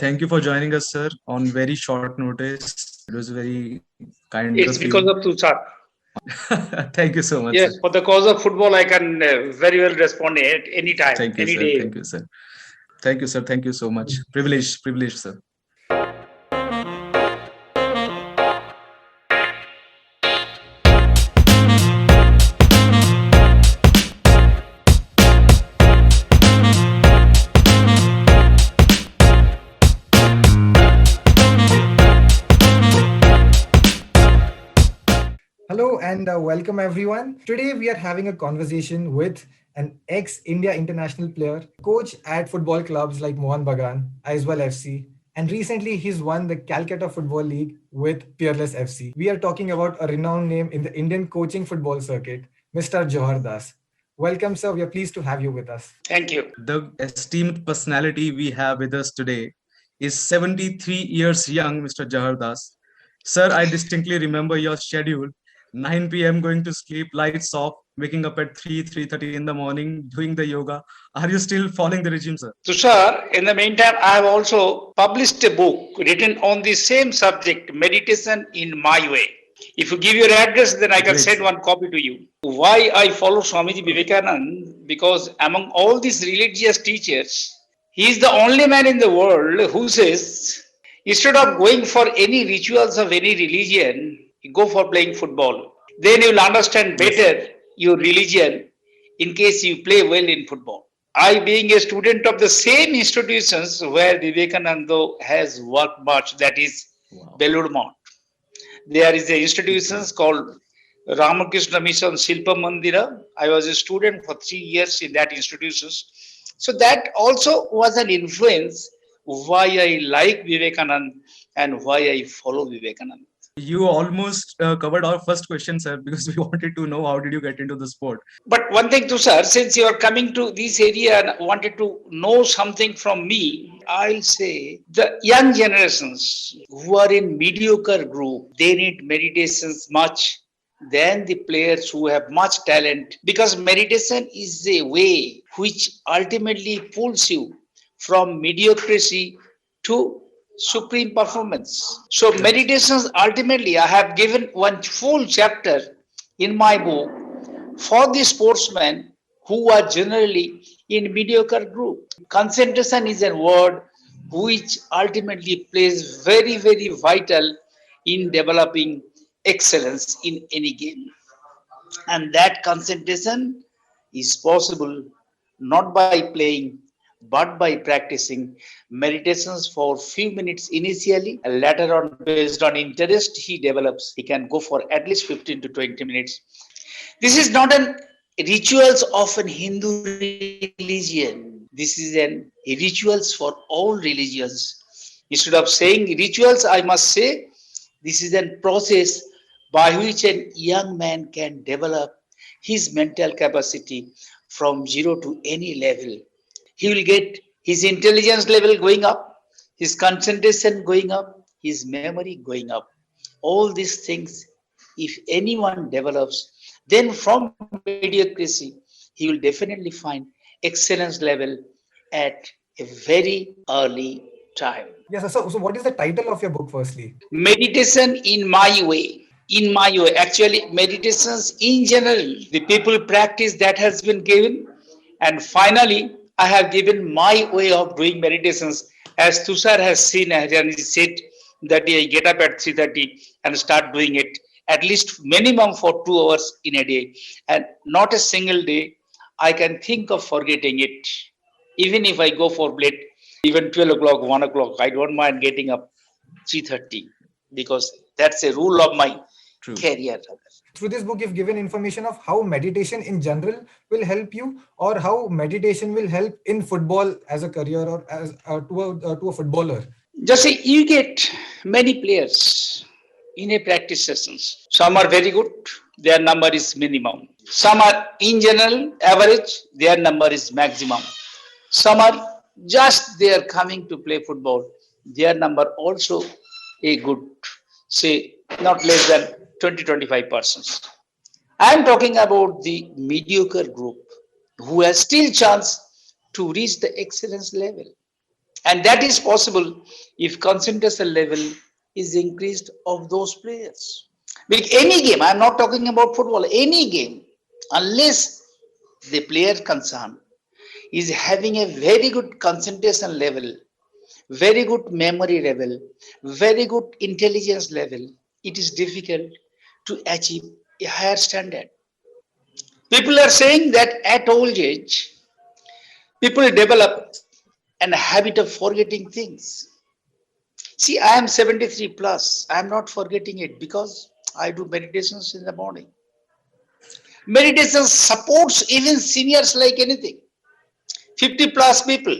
Thank you for joining us, sir, on very short notice. It was very kind of It's you. because of Tushar. Thank you so much, sir. Yes, for the cause of football, I can very well respond at any time, Thank you, any sir. day. Thank you, sir. Thank you, sir. Thank you so much. Privilege, sir. Hello and welcome everyone. Today we are having a conversation with an ex-India international player, coach at football clubs like Mohan Bagan, as well FC, and recently he's won the Calcutta Football League with Peerless FC. We are talking about a renowned name in the Indian coaching football circuit, Mr. Jahar Das. Welcome, sir. We are pleased to have you with us. Thank you. The esteemed personality we have with us today is 73 years young, Mr. Jahar Das. Sir, I distinctly remember your schedule. 9 p.m. going to sleep, lights off, waking up at 3:30 in the morning, doing the yoga. Are you still following the regime, sir? Tushar, in the meantime, I have also published a book written on the same subject, Meditation in My Way. If you give your address, then I can Great, send sir. one copy to you. Why I follow Swamiji Vivekanand? Because among all these religious teachers, he is the only man in the world who says, instead of going for any rituals of any religion, you go for playing football. Then you will understand Yes, sir. better your religion in case you play well in football. I, being a student of the same institutions where Vivekananda has worked much, that is Wow. Belur Mount. There is a Okay. institutions called Ramakrishna Mission Silpa Mandira. I was a student for 3 years in that institutions. So that also was an influence why I like Vivekanand and why I follow Vivekanand. You almost covered our first question, sir, because we wanted to know how did you get into the sport. But one thing, Tushar, since you are coming to this area and wanted to know something from me, I'll say the young generations who are in mediocre group, they need meditations much than the players who have much talent, because meditation is a way which ultimately pulls you from mediocrity to supreme performance. So Correct. meditations ultimately, I have given one full chapter in my book for the sportsmen who are generally in mediocre group. Concentration is a word which ultimately plays very vital in developing excellence in any game. And that concentration is possible not by playing but by practicing meditations for few minutes initially, and later on based on interest he develops, he can go for at least 15 to 20 minutes. This is not an rituals of an Hindu religion. This is an rituals for all religions. Instead of saying rituals, I must say this is a process by which a young man can develop his mental capacity from zero to any level. He will get his intelligence level going up, his concentration going up, his memory going up. All these things, if anyone develops, then from mediocrity, he will definitely find excellence level at a very early time. Yes, sir. So what is the title of your book, firstly? Meditation in my way. In my way, actually, meditations in general, the people practice that has been given, and finally, I have given my way of doing meditations. As Tushar has seen and he said that I get up at 3:30 and start doing it at least minimum for 2 hours in a day, and not a single day I can think of forgetting it. Even if I go for late, even 12 o'clock, 1 o'clock, I don't mind getting up 3:30 because that's a rule of my True. career. Through this book, you've given information of how meditation in general will help you, or how meditation will help in football as a career, or as to a footballer. Just say you get many players in a practice sessions. Some are very good, their number is minimum. Some are in general average, their number is maximum. Some are just they are coming to play football, their number also a good, say not less than 20-25%. I am talking about the mediocre group who has still chance to reach the excellence level. And that is possible if concentration level is increased of those players. With any game, I'm not talking about football, any game, unless the player concerned is having a very good concentration level, very good memory level, very good intelligence level, it is difficult to achieve a higher standard. People are saying that at old age, people develop an habit of forgetting things. See, I am 73 plus. I am not forgetting it because I do meditations in the morning. Meditation supports even seniors like anything. 50 plus people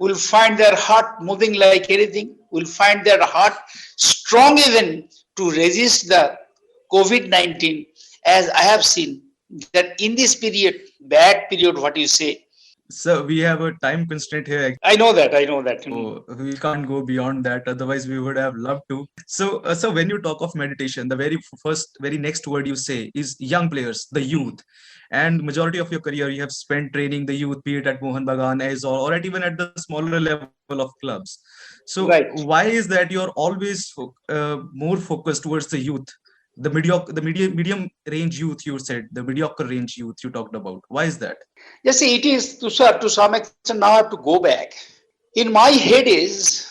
will find their heart moving like anything, will find their heart strong even to resist the COVID 19, as I have seen that in this period, bad period, what you say. So we have a time constraint here. I know that, I know that. So we can't go beyond that. Otherwise, we would have loved to. So when you talk of meditation, the very next word you say is young players, the youth. And majority of your career, you have spent training the youth, be it at Mohan Bagan, as or at even at the smaller level of clubs. So why Right. is that you're always more focused towards the youth, the medium range youth? You said the mediocre range youth you talked about. Why is that? Yes, see, it is to some extent. Now I have to go back. In my head is,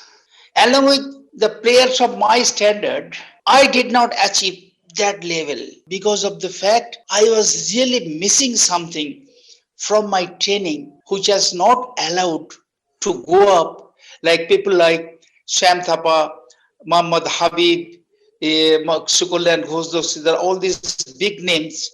along with the players of my standard, I did not achieve that level because of the fact I was really missing something from my training, which has not allowed to go up like people like Sham Thapa, Muhammad Habib, Sukulan Ghosdo, all these big names.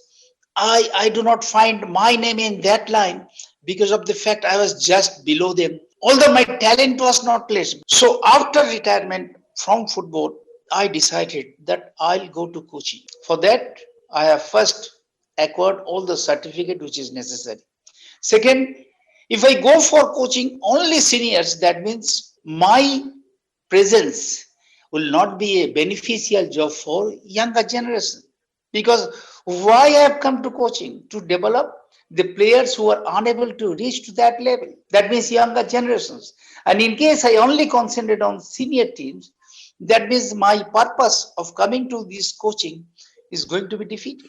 I do not find my name in that line because of the fact I was just below them, although my talent was not placed. So after retirement from football, I decided that I'll go to coaching. For that, I have first acquired all the certificate which is necessary. Second, if I go for coaching only seniors, that means my presence will not be a beneficial job for younger generation. Because why I have come to coaching? To develop the players who are unable to reach to that level. That means younger generations. And in case I only concentrate on senior teams, that means my purpose of coming to this coaching is going to be defeated.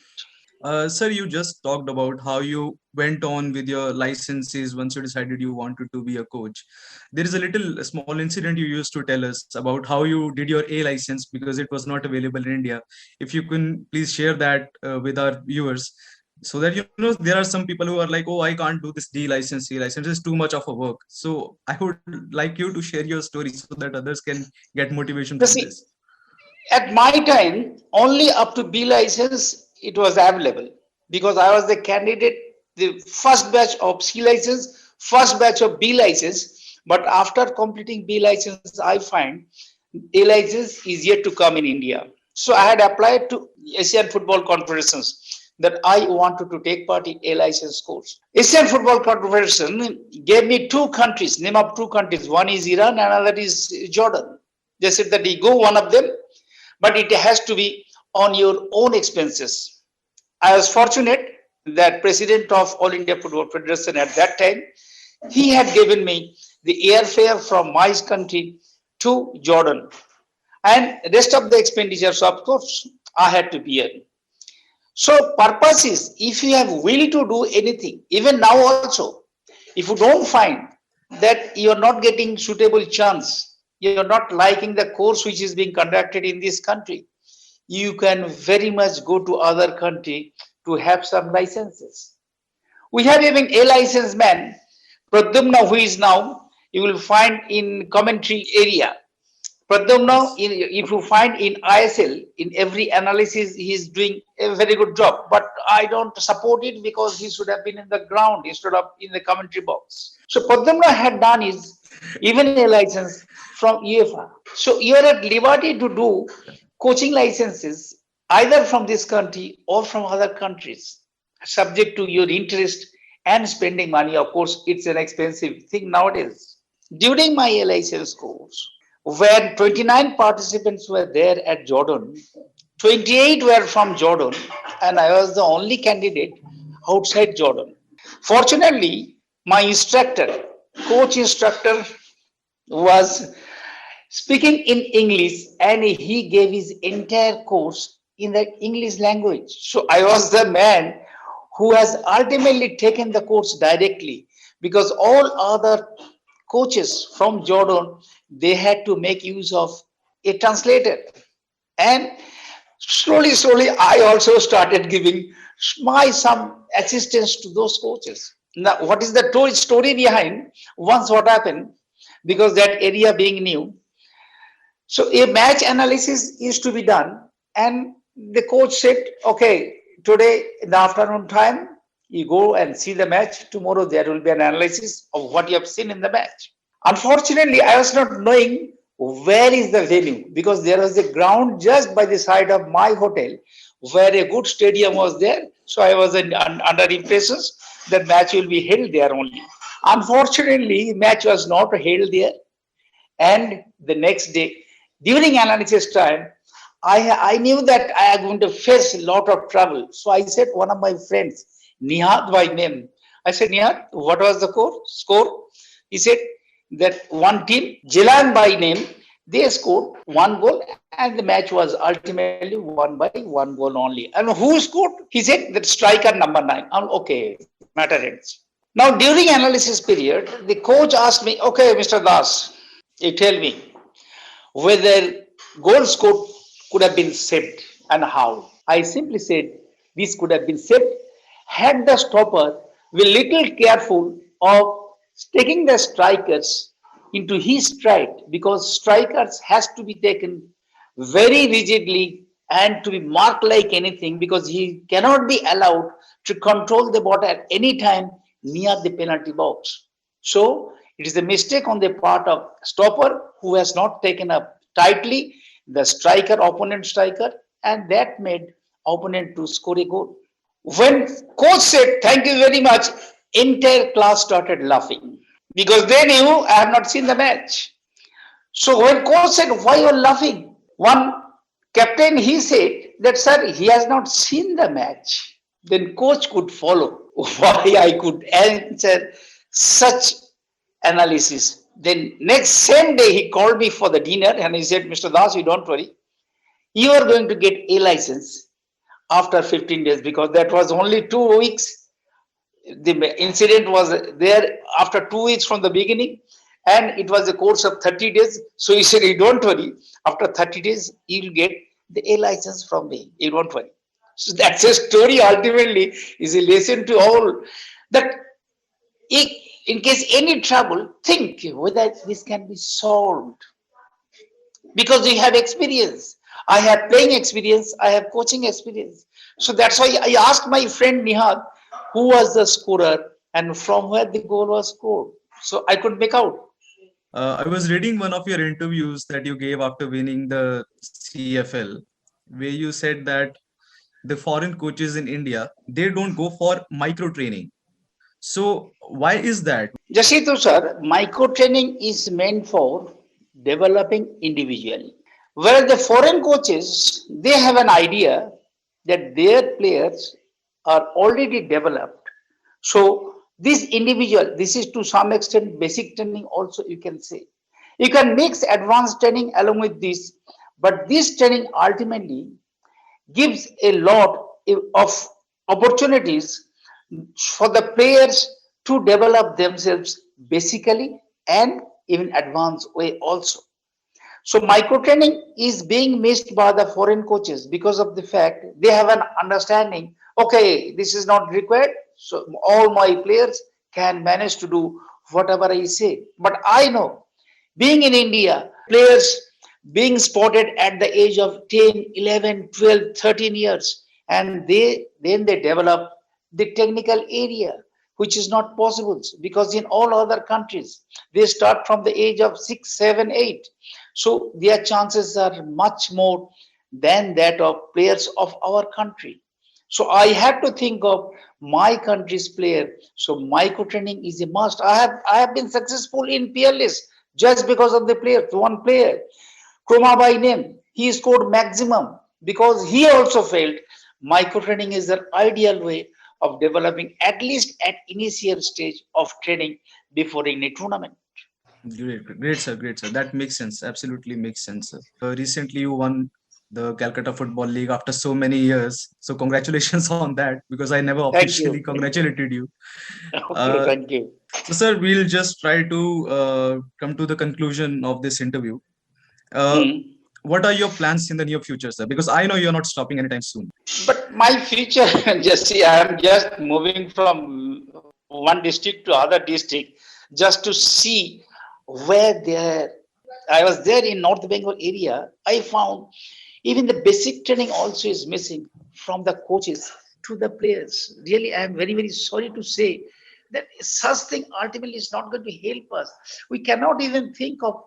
Sir, you just talked about how you went on with your licenses once you decided you wanted to be a coach. There is a small incident you used to tell us about how you did your A license because it was not available in India. If you can please share that with our viewers, so that there are some people who are like, oh, I can't do this D license, C license is too much of a work. So I would like you to share your story so that others can get motivation You from see, this. at my time, only up to B license it was available because I was the candidate, the first batch of C license, first batch of B license. But after completing B license, I find A license is yet to come in India. So I had applied to Asian Football Confederations that I wanted to take part in A license course. Asian Football Confederation gave me two countries, name of two countries. One is Iran, another is Jordan. They said that you go one of them, but it has to be on your own expenses. I was fortunate that President of All India Football Federation at that time, he had given me the airfare from my country to Jordan, and rest of the expenditures, of course, I had to bear. So purpose is, if you have will to do anything, even now also, if you don't find that you are not getting suitable chance, you are not liking the course which is being conducted in this country, you can very much go to other country to have some licenses. We have even a licensed man, Pradyumna, who is now, you will find in commentary area. Pradyumna, Yes. if you find in ISL, in every analysis, he is doing a very good job. But I don't support it because he should have been in the ground instead of in the commentary box. So Pradyumna had done is even a license from UEFA. So you are at liberty to do coaching licenses either from this country or from other countries, subject to your interest and spending money. Of course, it's an expensive thing nowadays. During my license course, when 29 participants were there at Jordan, 28 were from Jordan, and I was the only candidate outside Jordan. Fortunately, my instructor, coach instructor, was speaking in English, and he gave his entire course in the English language. So I was the man who has ultimately taken the course directly, because all other coaches from Jordan, they had to make use of a translator. And slowly, I also started giving my some assistance to those coaches. Now, what is the story behind? Once what happened, because that area being new, so a match analysis is to be done, and the coach said, "Okay, today in the afternoon time, you go and see the match. Tomorrow there will be an analysis of what you have seen in the match." Unfortunately, I was not knowing where is the venue, because there was a ground just by the side of my hotel where a good stadium was there. So I was under impressions that match will be held there only. Unfortunately, match was not held there, and the next day, during analysis time, I knew that I am going to face a lot of trouble. So I said, one of my friends, Nihat by name, I said, Nihat, what was the score? He said that one team, Jilan by name, they scored one goal, and the match was ultimately won by one goal only. And who scored? He said that striker number 9. I'm okay, matter ends. Now, during analysis period, the coach asked me, okay, Mr. Das, you tell me whether goal scored could have been saved and how. I simply said this could have been saved had the stopper been little careful of taking the strikers into his stride, because strikers has to be taken very rigidly and to be marked like anything, because he cannot be allowed to control the ball at any time near the penalty box. So it is a mistake on the part of stopper who has not taken up tightly the striker, opponent striker, and that made opponent to score a goal. When coach said thank you very much, entire class started laughing, because they knew I have not seen the match. So when coach said why you are laughing, one captain he said that sir he has not seen the match. Then coach could follow why I could answer such analysis. Then next same day he called me for the dinner and he said, Mr. Das, you don't worry. You are going to get a license after 15 days, because that was only 2 weeks. The incident was there after 2 weeks from the beginning, and it was a course of 30 days. So he said, you don't worry. After 30 days, you'll get the A license from me. You don't worry. So that's a story ultimately is a lesson to all that in case any trouble, think whether this can be solved, because we have experience. I have playing experience, I have coaching experience. So that's why I asked my friend Nihat who was the scorer and from where the goal was scored. So I could make out. I was reading one of your interviews that you gave after winning the CFL, where you said that the foreign coaches in India, they don't go for micro training. So why is that? Jasito sir, micro training is meant for developing individually. Whereas the foreign coaches, they have an idea that their players are already developed. So this individual, this is to some extent basic training also you can say. You can mix advanced training along with this, but this training ultimately gives a lot of opportunities for the players to develop themselves basically and even advanced way also. So micro training is being missed by the foreign coaches because of the fact they have an understanding. Okay, this is not required, so all my players can manage to do whatever I say. But I know, being in India, players being spotted at the age of 10, 11, 12, 13 years, and they develop the technical area, which is not possible because in all other countries they start from the age of 6, 7, 8. So their chances are much more than that of players of our country. So I have to think of my country's player. So micro training is a must. I have been successful in Peerless just because of the player, one player, Kroma by name. He scored maximum because he also felt micro training is the ideal way of developing at least at initial stage of training before in a tournament. Great, sir. That makes sense. Absolutely makes sense, sir. Recently, you won the Calcutta Football League after so many years. So, congratulations on that because I never Thank officially you. Thank you. congratulated you. Okay, Uh, thank you. so, sir, we'll just try to come to the conclusion of this interview. Uh, Hmm. what are your plans in the near future, sir? Because I know you're not stopping anytime soon. But my future, just see, I am just moving from one district to other district just to see where there. I was there in North Bengal area. I found even the basic training also is missing from the coaches to the players. Really, I am very, very sorry to say that such thing ultimately is not going to help us. We cannot even think of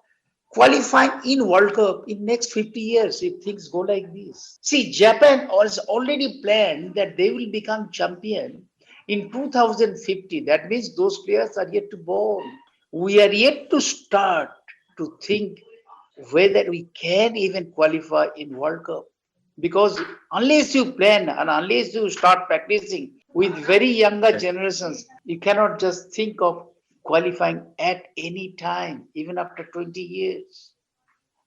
qualifying in World Cup in next 50 years if things go like this. See, Japan has already planned that they will become champion in 2050. That means those players are yet to born. We are yet to start to think whether we can even qualify in World Cup. Because unless you plan and unless you start practicing with very younger Right. generations, you cannot just think of qualifying at any time, even after 20 years.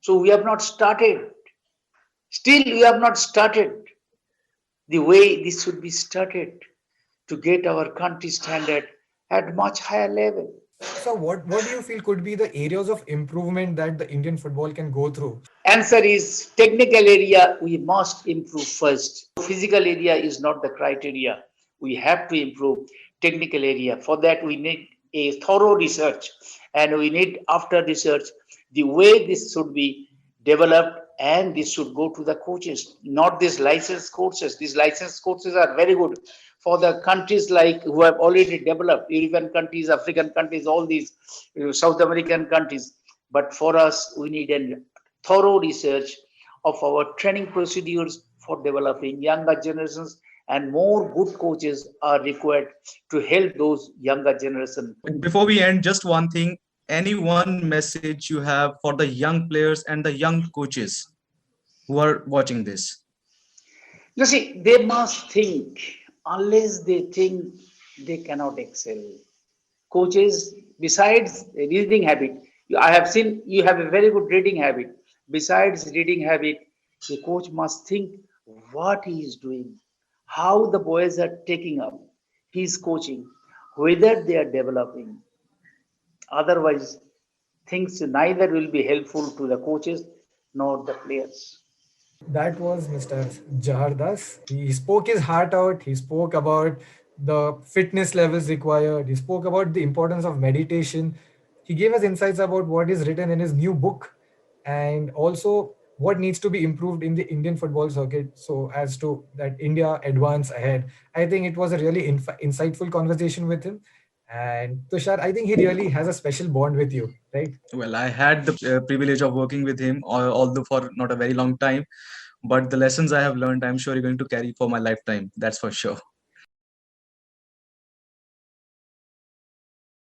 So we have not started. Still, we have not started the way this should be started to get our country standard at much higher level. So what do you feel could be the areas of improvement that the Indian football can go through? Answer is technical area we must improve first. Physical area is not the criteria. We have to improve technical area. For that we need a thorough research and we need after research the way this should be developed and this should go to the coaches, not these licensed courses. These licensed courses are very good for the countries like who have already developed, European countries, African countries, all these South American countries. But for us, we need a thorough research of our training procedures for developing younger generations, and more good coaches are required to help those younger generation. Before we end, just one thing. Any one message you have for the young players and the young coaches who are watching this? You see, they must think. Unless they think, they cannot excel. Coaches, besides reading habit, I have seen you have a very good reading habit. Besides reading habit, the coach must think what he is doing, how the boys are taking up his coaching, whether they are developing. Otherwise, things neither will be helpful to the coaches nor the players. That was Mr. Jahar Das. He spoke his heart out. He spoke about the fitness levels required. He spoke about the importance of meditation. He gave us insights about what is written in his new book and also what needs to be improved in the Indian football circuit so as to that India advance ahead. I think it was a really insightful conversation with him. And Tushar, I think he really has a special bond with you, right? Well, I had the privilege of working with him, although for not a very long time. But the lessons I have learned, I'm sure you're going to carry for my lifetime. That's for sure.